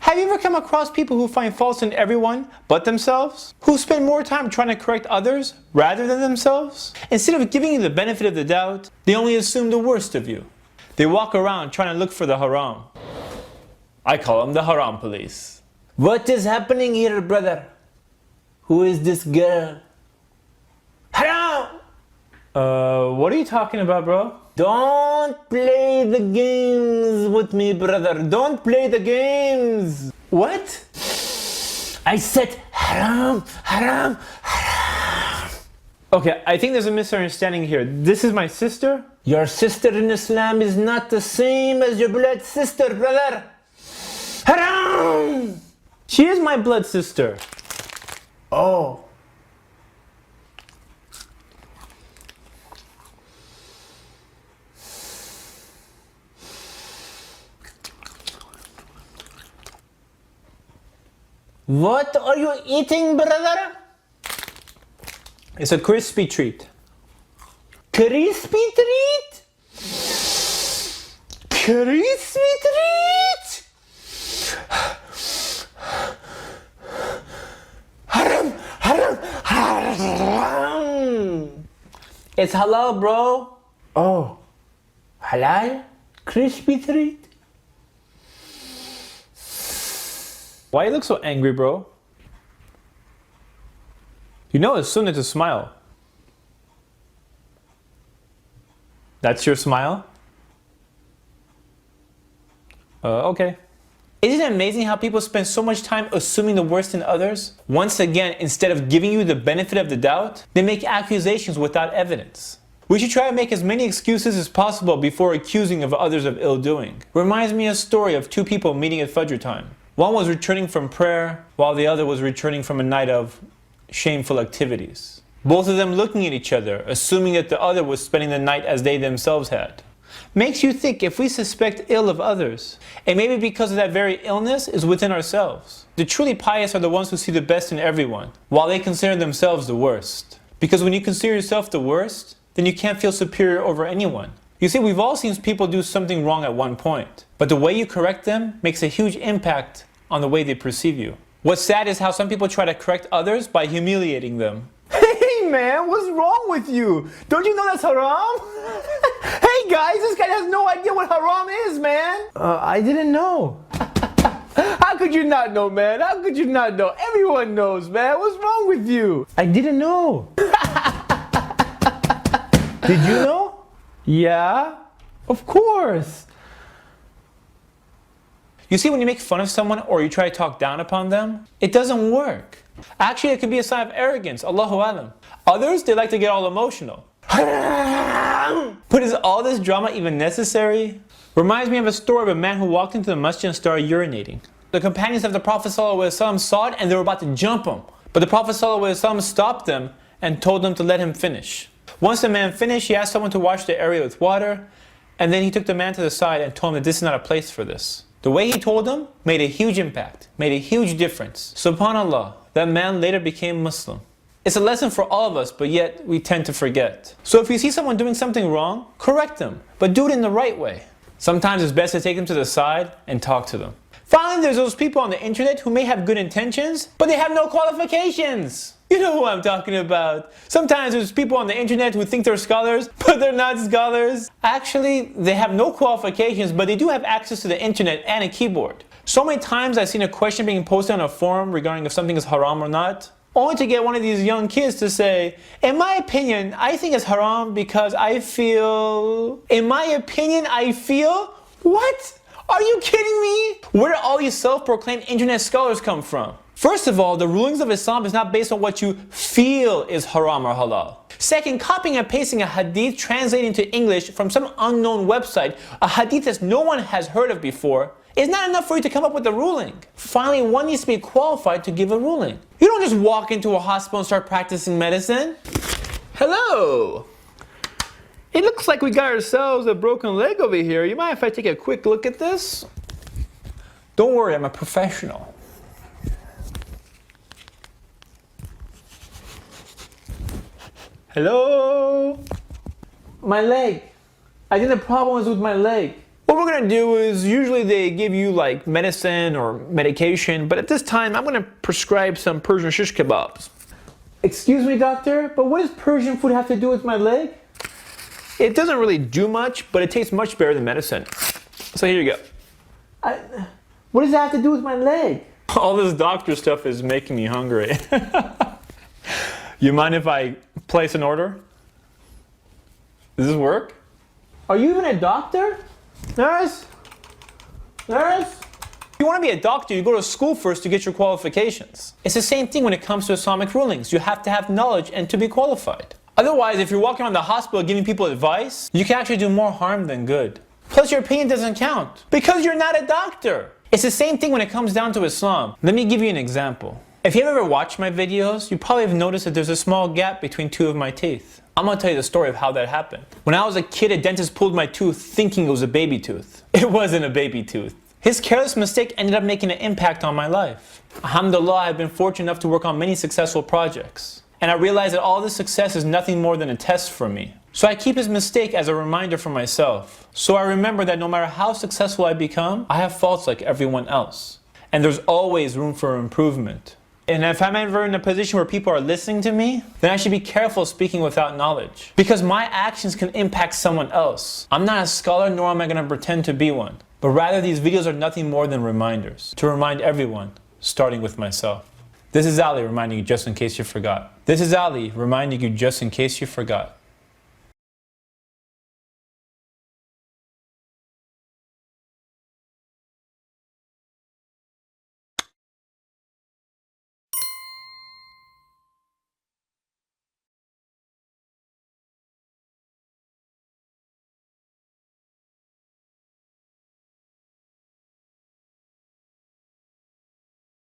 Have you ever come across people who find faults in everyone but themselves? Who spend more time trying to correct others rather than themselves? Instead of giving you the benefit of the doubt, they only assume the worst of you. They walk around trying to look for the haram. I call them the Haram Police. What is happening here, brother? Who is this girl? Haram! What are you talking about, bro? Don't play the games with me, brother. Don't play the games. What? I said haram, haram, haram. Okay, I think there's a misunderstanding here. This is my sister? Your sister in Islam is not the same as your blood sister, brother. Haram! She is my blood sister. Oh. What are you eating, brother? It's a crispy treat. Crispy treat? Crispy treat? Haram, haram, haram. It's halal, bro. Oh, halal? Crispy treat? Why you look so angry, bro? You know it's sunnah to smile. That's your smile? Okay. Isn't it amazing how people spend so much time assuming the worst in others? Once again, instead of giving you the benefit of the doubt, they make accusations without evidence. We should try to make as many excuses as possible before accusing of others of ill-doing. Reminds me of a story of two people meeting at Fajr time. One was returning from prayer, while the other was returning from a night of shameful activities. Both of them looking at each other, assuming that the other was spending the night as they themselves had. Makes you think if we suspect ill of others, it may be because of that very illness is within ourselves. The truly pious are the ones who see the best in everyone, while they consider themselves the worst. Because when you consider yourself the worst, then you can't feel superior over anyone. You see, we've all seen people do something wrong at one point, but the way you correct them makes a huge impact on the way they perceive you. What's sad is how some people try to correct others by humiliating them. Hey man, what's wrong with you? Don't you know that's haram? Hey guys, this guy has no idea what haram is, man. I didn't know. How could you not know, man? How could you not know? Everyone knows, man. What's wrong with you? I didn't know. Did you know? Yeah, of course. You see, when you make fun of someone or you try to talk down upon them, it doesn't work. Actually, it can be a sign of arrogance, Allahu Alam. Others, they like to get all emotional. But is all this drama even necessary? Reminds me of a story of a man who walked into the masjid and started urinating. The companions of the Prophet ﷺ saw it and they were about to jump him. But the Prophet ﷺ stopped them and told them to let him finish. Once the man finished, he asked someone to wash the area with water, and then he took the man to the side and told him that this is not a place for this. The way he told him made a huge impact, made a huge difference. SubhanAllah, that man later became Muslim. It's a lesson for all of us, but yet we tend to forget. So if you see someone doing something wrong, correct them, but do it in the right way. Sometimes it's best to take them to the side and talk to them. Finally, there's those people on the internet who may have good intentions, but they have no qualifications. You know who I'm talking about. Sometimes there's people on the internet who think they're scholars, but they're not scholars. Actually, they have no qualifications, but they do have access to the internet and a keyboard. So many times I've seen a question being posted on a forum regarding if something is haram or not, only to get one of these young kids to say, in my opinion, I think it's haram because I feel... In my opinion, I feel... What? Are you kidding me? Where do all these self-proclaimed internet scholars come from? First of all, the rulings of Islam is not based on what you feel is haram or halal. Second, copying and pasting a hadith translated into English from some unknown website, a hadith that no one has heard of before, is not enough for you to come up with a ruling. Finally, one needs to be qualified to give a ruling. You don't just walk into a hospital and start practicing medicine. Hello! It looks like we got ourselves a broken leg over here. You mind if I take a quick look at this? Don't worry, I'm a professional. Hello? My leg. I think the problem is with my leg. What we're gonna do is, usually they give you like medicine or medication, but at this time I'm gonna prescribe some Persian shish kebabs. Excuse me, doctor, but what does Persian food have to do with my leg? It doesn't really do much, but it tastes much better than medicine. So here you go. What does that have to do with my leg? All this doctor stuff is making me hungry. You mind if I place an order? Does this work? Are you even a doctor? Nurse? Nurse? If you want to be a doctor, you go to school first to get your qualifications. It's the same thing when it comes to Islamic rulings. You have to have knowledge and to be qualified. Otherwise, if you're walking around the hospital giving people advice, you can actually do more harm than good. Plus, your opinion doesn't count because you're not a doctor. It's the same thing when it comes down to Islam. Let me give you an example. If you've ever watched my videos, you probably have noticed that there's a small gap between two of my teeth. I'm gonna tell you the story of how that happened. When I was a kid, a dentist pulled my tooth thinking it was a baby tooth. It wasn't a baby tooth. His careless mistake ended up making an impact on my life. Alhamdulillah, I've been fortunate enough to work on many successful projects. And I realized that all this success is nothing more than a test for me. So I keep his mistake as a reminder for myself. So I remember that no matter how successful I become, I have faults like everyone else. And there's always room for improvement. And if I'm ever in a position where people are listening to me, then I should be careful speaking without knowledge. Because my actions can impact someone else. I'm not a scholar, nor am I going to pretend to be one. But rather, these videos are nothing more than reminders. To remind everyone, starting with myself. This is Ali reminding you just in case you forgot. This is Ali reminding you just in case you forgot.